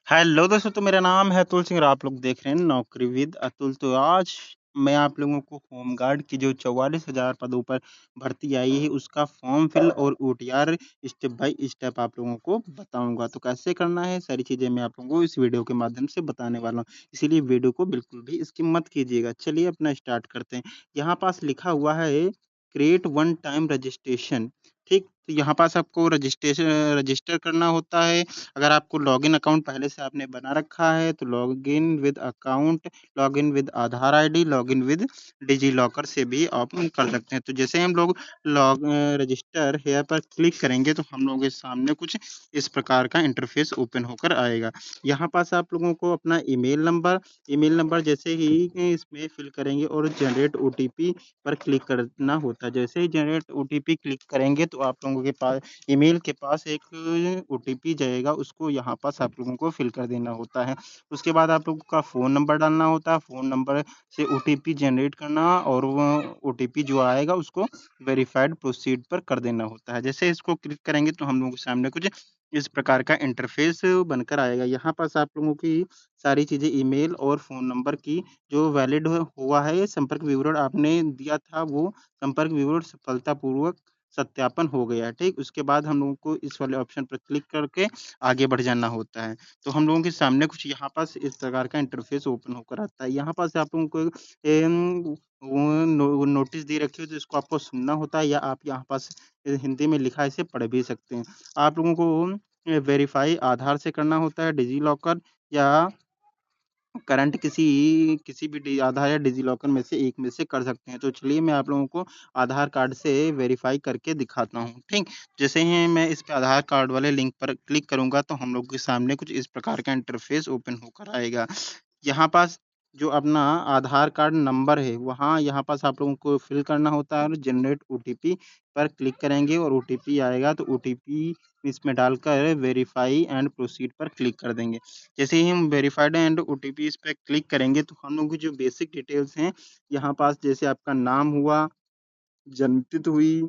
Hello दोस्तों, तो मेरा नाम है अतुल सिंह और आप लोग देख रहे हैं नौकरी विद अतुल। तो आज मैं आप लोगों को होमगार्ड की जो 44,000 पदों पर भर्ती आई है, उसका फॉर्म फिल और ओटीआर स्टेप बाय स्टेप आप लोगों को बताऊँगा। तो कैसे करना है, सारी चीज़ें मैं आप लोगों को इस वीडियो के माध्यम से बताने वाला हूँ। इसीलिए वीडियो को बिल्कुल भी स्किप मत कीजिएगा। चलिए अपना स्टार्ट करते हैं। यहाँ पास लिखा हुआ है क्रिएट वन टाइम रजिस्ट्रेशन, ठीक? तो यहाँ पास आपको रजिस्टर करना होता है। अगर आपको लॉगिन अकाउंट पहले से आपने बना रखा है तो login with account, login with Aadhaar ID, login with DigiLocker से भी आप कर सकते हैं। तो जैसे हम लोग रजिस्टर हेयर पर क्लिक करेंगे तो हम लोगों के सामने कुछ इस प्रकार का इंटरफेस ओपन होकर आएगा। यहाँ पास आप लोगों को अपना ईमेल नंबर जैसे ही इसमें फिल करेंगे और जनरेट ओटीपी पर क्लिक करना होता है। जैसे ही जनरेट ओटीपी क्लिक करेंगे तो आप लोगों के पास ईमेल के पास एक ओटीपी जाएगा, उसको यहाँ पास आप लोगों को फिल कर देना होता है। उसके बाद आप लोगों का फ़ोन नंबर डालना होता है, फ़ोन नंबर से ओटीपी जनरेट करना और वो ओटीपी जो आएगा उसको वेरिफाइड प्रोसीड पर कर देना होता है। जैसे इसको क्लिक करेंगे तो हम लोगों के सामने कुछ इस प्रकार का इंटरफ़ेस बनकर आएगा। यहाँ पास आप लोगों की सारी चीज़ें ईमेल और फ़ोन नंबर की जो वैलिड हुआ है, संपर्क विवरण आपने दिया था, वो संपर्क विवरण सफलतापूर्वक सत्यापन हो गया है, ठीक? उसके बाद हम लोगों को इस वाले ऑप्शन पर क्लिक करके आगे बढ़ जाना होता है। तो हम लोगों के सामने कुछ यहाँ पास इस प्रकार का इंटरफ़ेस ओपन होकर आता है। यहाँ पास आप लोगों को वो नोटिस दे रखी हो तो इसको आपको सुनना होता है या आप यहाँ पास हिंदी में लिखा है इसे पढ़ भी सकते हैं। आप लोगों को वेरीफ़ाई आधार से करना होता है, डिजिलॉकर या करंट किसी किसी भी डि आधार या डिजिलॉकर में से एक में से कर सकते हैं। तो चलिए मैं आप लोगों को आधार कार्ड से वेरीफ़ाई करके दिखाता हूँ, ठीक? जैसे ही मैं इस पे आधार कार्ड वाले लिंक पर क्लिक करूँगा तो हम लोग के सामने कुछ इस प्रकार का इंटरफ़ेस ओपन होकर आएगा। यहाँ पास जो अपना आधार कार्ड नंबर है, वहाँ यहाँ पास आप लोगों को फ़िल करना होता है और जनरेट ओटीपी पर क्लिक करेंगे और ओटीपी आएगा तो ओटीपी इसमें डालकर वेरीफ़ाई एंड प्रोसीड पर क्लिक कर देंगे। जैसे ही हम वेरिफाइड एंड ओटीपी इस पे क्लिक करेंगे तो हम लोगों की जो बेसिक डिटेल्स हैं, यहाँ पास जैसे आपका नाम हुआ, जन्मतिथि हुई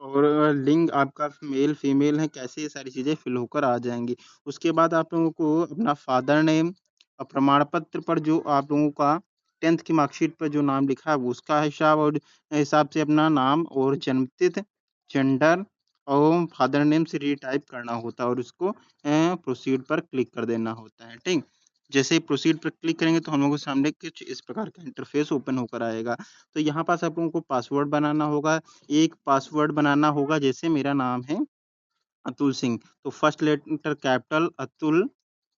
और लिंग आपका मेल फीमेल है, कैसे ये सारी चीज़ें फिल होकर आ जाएँगी। उसके बाद आप लोगों को अपना फादर नेम प्रमाण पत्र पर जो आप लोगों का 10th की मार्कशीट पर जो नाम लिखा है वो उसका हिसाब से अपना नाम और जन्मतिथि, जेंडर और फादर नेम से रीटाइप करना होता है और उसको प्रोसीड पर क्लिक कर देना होता है, ठीक? जैसे ही प्रोसीड पर क्लिक करेंगे तो हम लोगों के सामने कुछ इस प्रकार का इंटरफेस ओपन होकर आएगा। तो यहाँ पास आप लोगों को पासवर्ड बनाना होगा। एक पासवर्ड बनाना होगा, जैसे मेरा नाम है अतुल सिंह, तो फर्स्ट लेटर कैपिटल अतुल,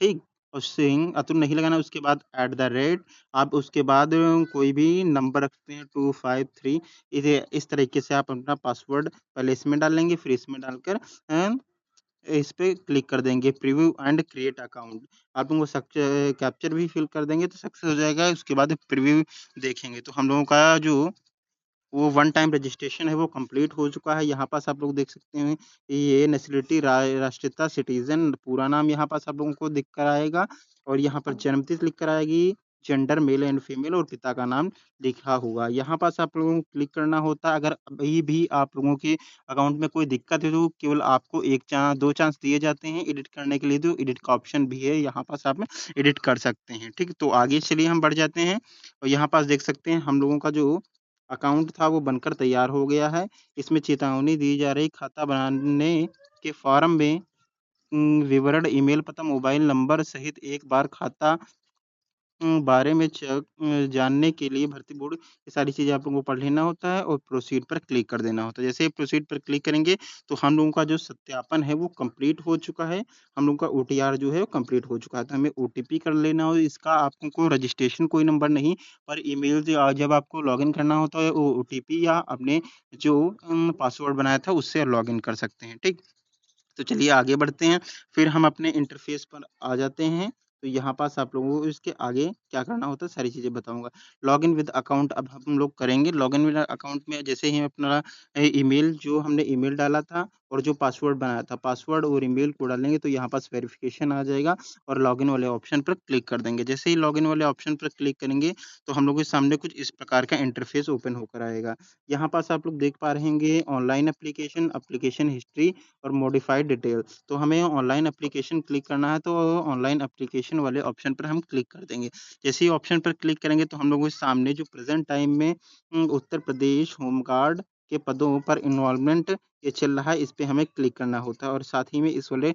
ठीक? और सिंह अतुल नहीं लगाना, उसके बाद एट द रेट आप उसके बाद कोई भी नंबर रखते हैं 253, इस तरीके से आप अपना पासवर्ड पहले इसमें डालेंगे, फिर इसमें डालकर इस पे क्लिक कर देंगे प्रीव्यू एंड क्रिएट अकाउंट। आप लोगों को कैप्चर भी फिल कर देंगे तो सक्सेस हो जाएगा, उसके बाद प्रीव्यू देखेंगे तो हम लोगों का जो वो वन टाइम रजिस्ट्रेशन है वो कंप्लीट हो चुका है। यहाँ पास आप लोग देख सकते हैं ये नेशनलिटी राष्ट्रीयता सिटीज़न पूरा नाम यहाँ पास आप लोगों को दिख कर आएगा और यहाँ पर जन्मतिथि लिख कर आएगी, जेंडर मेल एंड फीमेल और पिता का नाम लिखा होगा। यहाँ पास आप लोगों को क्लिक करना होता है। अगर अभी भी आप लोगों के अकाउंट में कोई दिक्कत है तो केवल आपको 2 चांस दिए जाते हैं एडिट करने के लिए, तो एडिट का ऑप्शन भी है, यहाँ पास आप एडिट कर सकते हैं, ठीक है? तो आगे चलिए हम बढ़ जाते हैं और यहाँ पास देख सकते हैं हम लोगों का जो अकाउंट था वो बनकर तैयार हो गया है। इसमें चेतावनी दी जा रही खाता बनाने के फॉर्म में विवरण ईमेल पता, मोबाइल नंबर सहित एक बार खाता बारे में जानने के लिए भर्ती बोर्ड ये सारी चीज़ें आप लोगों को पढ़ लेना होता है और प्रोसीड पर क्लिक कर देना होता है। जैसे ही प्रोसीड पर क्लिक करेंगे तो हम लोगों का जो सत्यापन है वो कंप्लीट हो चुका है। हम लोगों का ओटीआर जो है वो कंप्लीट हो चुका है। तो हमें ओटीपी कर लेना हो, इसका आपको रजिस्ट्रेशन कोई नंबर नहीं पर ईमेल जब आपको लॉगिन करना होता है वो ओटीपी या अपने जो पासवर्ड बनाया था उससे लॉगिन कर सकते हैं, ठीक? तो चलिए आगे बढ़ते हैं। फिर हम अपने इंटरफ़ेस पर आ जाते हैं। तो यहाँ पास आप लोगों को इसके आगे क्या करना होता है, सारी चीज़ें बताऊँगा। लॉगिन विद अकाउंट अब हम लोग करेंगे। लॉगिन विद अकाउंट में जैसे ही अपना ईमेल जो हमने ईमेल डाला था और जो पासवर्ड बनाया था, पासवर्ड और ईमेल को डालेंगे तो यहाँ पास वेरिफ़िकेशन आ जाएगा और लॉगिन वाले ऑप्शन पर क्लिक कर देंगे। जैसे ही लॉगिन वाले ऑप्शन पर क्लिक करेंगे, तो हम लोग के सामने कुछ इस प्रकार का इंटरफ़ेस ओपन होकर आएगा। यहाँ पास आप लोग देख पा रहे होंगे ऑनलाइन एप्लीकेशन, एप्लीकेशन हिस्ट्री और मॉडिफाइड डिटेल्स। तो हमें ऑनलाइन एप्लीकेशन क्लिक करना है, तो ऑनलाइन एप्लीकेशन वाले ऑप्शन पर हम क्लिक कर देंगे। जैसे ही ऑप्शन पर क्लिक करेंगे, तो हम लोगों के सामने जो प्रेज़ेंट टाइम में उत्तर प्रदेश होम गार्ड के पदों पर इन्वॉल्वमेंट ये चल रहा है, इस पे हमें क्लिक करना होता है और साथ ही में इस वाले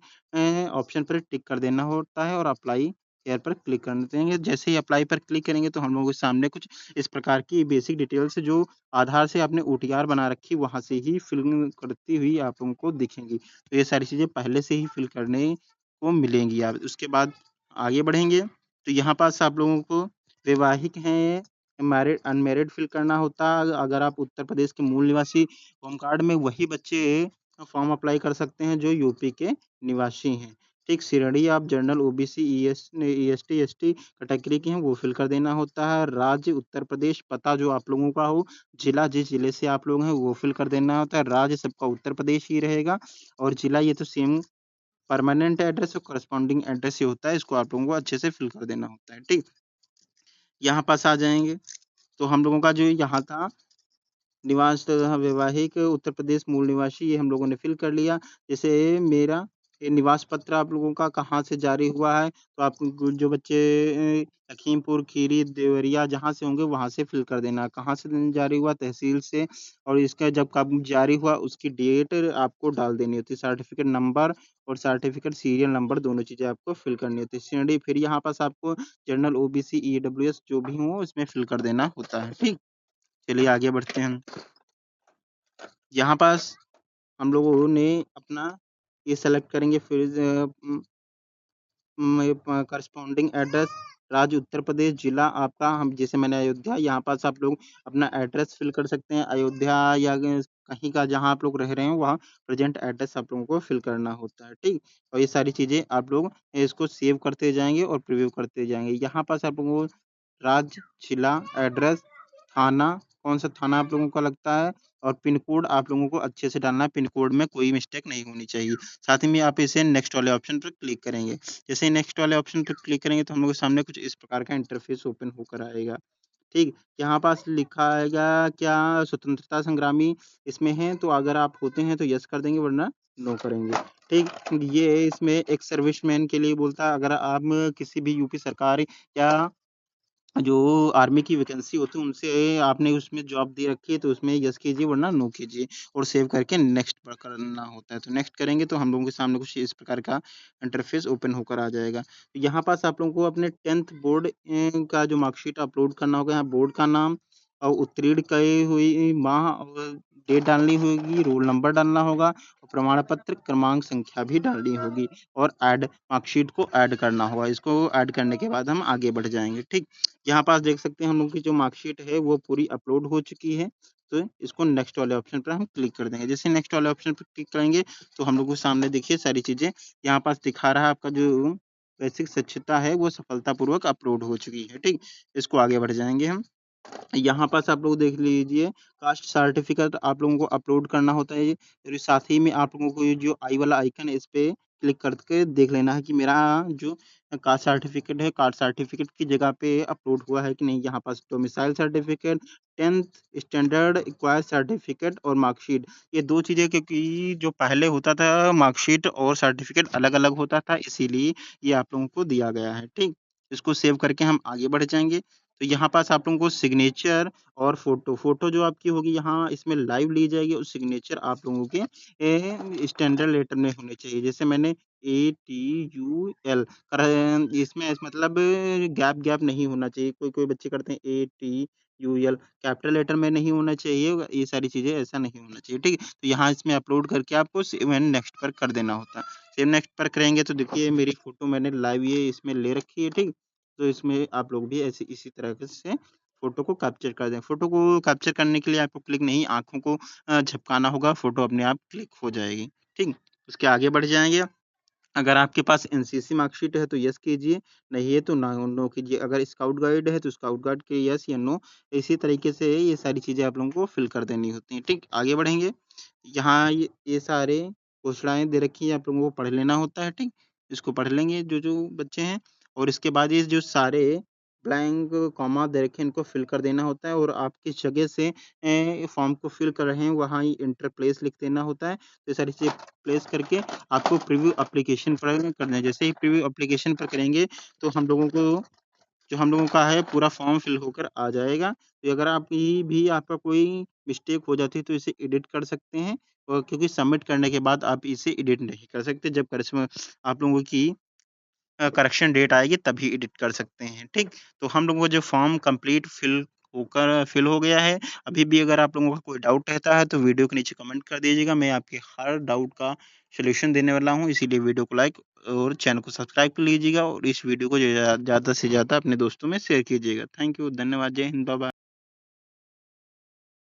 ऑप्शन पर टिक कर देना होता है और अप्लाई हियर पर क्लिक कर देंगे। जैसे ही अप्लाई पर क्लिक करेंगे, तो हम लोगों के सामने कुछ इस प्रकार की बेसिक डिटेल्स जो आधार से आपने ओटीआर बना रखी, वहाँ से ही फिल करती हुई आप लोगों को दिखेंगी। तो ये सारी चीज़ें पहले से ही फिल करने को मिलेंगी। आप उसके बाद आगे बढ़ेंगे, तो यहाँ पास आप लोगों को वैवाहिक हैं, मैरिड अनमैरिड फिल करना होता है। अगर आप उत्तर प्रदेश के मूल निवासी होम कार्ड में वही बच्चे फॉर्म अप्लाई कर सकते हैं जो यूपी के निवासी हैं। ठीक, श्रेणी आप general, OBC, ST, ST category के हैं वो फिल कर देना होता है। राज्य उत्तर प्रदेश, पता जो आप लोगों का हो, जिला जिस जिले से आप लोग हैं वो फिल कर देना होता है। राज्य सबका उत्तर प्रदेश ही रहेगा और जिला ये तो सेम परमानेंट एड्रेस और कॉरेस्पॉन्डिंग एड्रेस ही होता है, इसको आप लोगों को अच्छे से फिल कर देना होता है, ठीक? यहाँ पास आ जाएँगे, तो हम लोगों का जो यहाँ था निवास वैवाहिक उत्तर प्रदेश मूल निवासी ये हम लोगों ने फ़िल कर लिया। जैसे मेरा ये निवास पत्र आप लोगों का कहाँ से जारी हुआ है, तो आपको जो बच्चे लखीमपुर खीरी, देवरिया जहाँ से होंगे वहाँ से फ़िल कर देना। कहाँ से जारी हुआ? तहसील से और इसका जब कब जारी हुआ उसकी डेट आपको डाल देनी होती है। सर्टिफ़िकेट नंबर और सर्टिफ़िकेट सीरियल नंबर दोनों चीज़ें आपको फ़िल करनी होती है। श्रेणी फिर यहाँ पास आपको जनरल, ओबीसी, ईडब्ल्यूएस जो भी हो इसमें फ़िल कर देना होता है, ठीक? चलिए आगे बढ़ते हैं हम। यहाँ पास हम लोगों ने अपना ये सेलेक्ट करेंगे फिर कॉरेस्पॉन्डिंग एड्रेस राज्य उत्तर प्रदेश, जिला आपका हम जैसे मैंने अयोध्या, यहाँ पास आप लोग अपना एड्रेस फ़िल कर सकते हैं। अयोध्या या कहीं का जहाँ आप लोग रह रहे हैं, वहाँ प्रेज़ेंट एड्रेस आप लोगों को फ़िल करना होता है, ठीक? और ये सारी चीज़ें आप लोग इसको सेव करते जाएँगे और प्रीव्यू करते जाएँगे। यहाँ पास आप लोगों को राज्य, जिला, एड्रेस, थाना, कौन-सा थाना आप लोगों का लगता है और पिन कोड आप लोगों को अच्छे से डालना है, पिन कोड में कोई मिस्टेक नहीं होनी चाहिए। साथ ही में आप इसे नेक्स्ट वाले ऑप्शन पर क्लिक करेंगे। जैसे ही नेक्स्ट वाले ऑप्शन पे क्लिक करेंगे तो हम लोग के सामने कुछ इस प्रकार का इंटरफ़ेस ओपन होकर आएगा, ठीक? यहाँ पास लिखा आएगा क्या स्वतंत्रता संग्रामी इसमें हैं, तो अगर आप होते हैं तो येस कर देंगे वरना नो करेंगे, ठीक? ये इसमें एक सर्विसमैन के लिए बोलता है अगर आप किसी भी यूपी सरकार या जो आर्मी की वैकेंसी होती है उनसे आपने उसमें जॉब दे रखी है तो उसमें येस कीजिए वरना नो कीजिए और सेव करके नेक्स्ट पर करना होता है। तो नेक्स्ट करेंगे तो हम लोगों के सामने कुछ इस प्रकार का इंटरफ़ेस ओपन होकर आ जाएगा। यहाँ पास आप लोगों को अपने 10th बोर्ड का जो मार्कशीट अपलोड करना होगा, यहाँ बोर्ड का नाम और उत्तीर्ण कई हुई माह और डेट डालनी होगी, रोल नंबर डालना होगा और प्रमाण पत्र क्रमांक संख्या भी डालनी होगी और ऐड मार्कशीट को ऐड करना होगा। इसको ऐड करने के बाद हम आगे बढ़ जाएँगे, ठीक? यहाँ पास देख सकते हैं हम लोग की जो मार्कशीट है वो पूरी अपलोड हो चुकी है। तो इसको नेक्स्ट वाले ऑप्शन पर हम क्लिक कर देंगे। जैसे नेक्स्ट वाले ऑप्शन पर क्लिक करेंगे तो हम लोग को सामने देखिए सारी चीज़ें यहाँ पास दिखा रहा है आपका जो बेसिक शैक्षिकता है वो सफलतापूर्वक अपलोड हो चुकी है, ठीक? इसको आगे बढ़ जाएँगे हम। यहाँ पास आप लोग देख लीजिए कास्ट सर्टिफिकेट आप लोगों को अपलोड करना होता है ये और साथ ही में आप लोगों को ये जो आई वाला आइकन है इस पे क्लिक करके देख लेना है कि मेरा जो कास्ट सर्टिफिकेट है कास्ट सर्टिफिकेट की जगह पे अपलोड हुआ है कि नहीं। यहाँ पास domicile certificate 10th standard acquire certificate और मार्कशीट ये दो चीज़ें क्योंकि जो पहले होता था मार्कशीट और सर्टिफिकेट अलग अलग होता था इसीलिए ये आप लोगों को दिया गया है, ठीक? इसको सेव करके हम आगे बढ़ जाएंगे। तो यहाँ पास आप लोगों को सिग्नेचर और फ़ोटो जो आपकी होगी यहाँ इसमें लाइव ली जाएगी और सिग्नेचर आप लोगों के स्टैंडर्ड लेटर में होने चाहिए। जैसे मैंने ATUL इसमें मतलब गैप नहीं होना चाहिए। कोई-कोई बच्चे करते हैं ATUL कैपिटल लेटर में नहीं होना चाहिए, ये सारी चीज़ें ऐसा नहीं होना चाहिए, ठीक है? तो यहाँ इसमें अपलोड करके आपको सेव एंड नेक्स्ट पर कर देना होता है। सेव नेक्स्ट पर करेंगे तो देखिए मेरी फ़ोटो मैंने लाइव ये इसमें ले रखी है, ठीक? तो इसमें आप लोग भी ऐसे इसी तरह से फ़ोटो को कैप्चर कर दें। फ़ोटो को कैप्चर करने के लिए आपको क्लिक नहीं आँखों को झपकाना होगा, फ़ोटो अपने आप क्लिक हो जाएगी, ठीक? उसके आगे बढ़ जाएँगे अगर आपके पास एनसीसी मार्कशीट है तो यस कीजिए, नहीं है तो नो कीजिए। अगर स्काउट गाइड है तो स्काउट गाइड के यस या नो, इसी तरीके से ये सारी चीज़ें आप लोगों को फिल कर देनी होती हैं, ठीक? आगे बढ़ेंगे। यहाँ ये सारे घोषणाएँ दे रखी हैं, आप लोगों को पढ़ लेना होता है, ठीक? इसको पढ़ लेंगे जो बच्चे हैं और इसके बाद ये जो सारे ब्लैंक कॉमा दे रखे हैं, इनको फिल कर देना होता है और आप किस जगह से फॉर्म को फिल कर रहे हैं, वहाँ ही इंटर प्लेस लिख देना होता है। तो ये सारी चीज़ें प्लेस करके आपको प्रीव्यू एप्लीकेशन पर करना है। जैसे ही प्रीव्यू एप्लीकेशन पर करेंगे, तो हम लोगों का है पूरा फॉर्म फिल होकर आ जाएगा। तो अगर आपका कोई मिस्टेक हो जाती है तो इसे एडिट कर सकते हैं और क्योंकि सबमिट करने के बाद आप इसे एडिट नहीं कर सकते। जब करिश्मा आप लोगों की करेक्शन डेट आएगी तभी एडिट कर सकते हैं, ठीक? तो हम लोगों को जो फॉर्म कंप्लीट फिल हो गया है। अभी भी अगर आप लोगों का कोई डाउट रहता है तो वीडियो के नीचे कमेंट कर दीजिएगा। मैं आपके हर डाउट का सॉल्यूशन देने वाला हूँ, इसीलिए वीडियो को लाइक और चैनल को सब्सक्राइब कर लीजिएगा और इस वीडियो को ज़्यादा से ज़्यादा अपने दोस्तों में शेयर कीजिएगा। थैंक यू, धन्यवाद, जय हिंद, बाय बाय।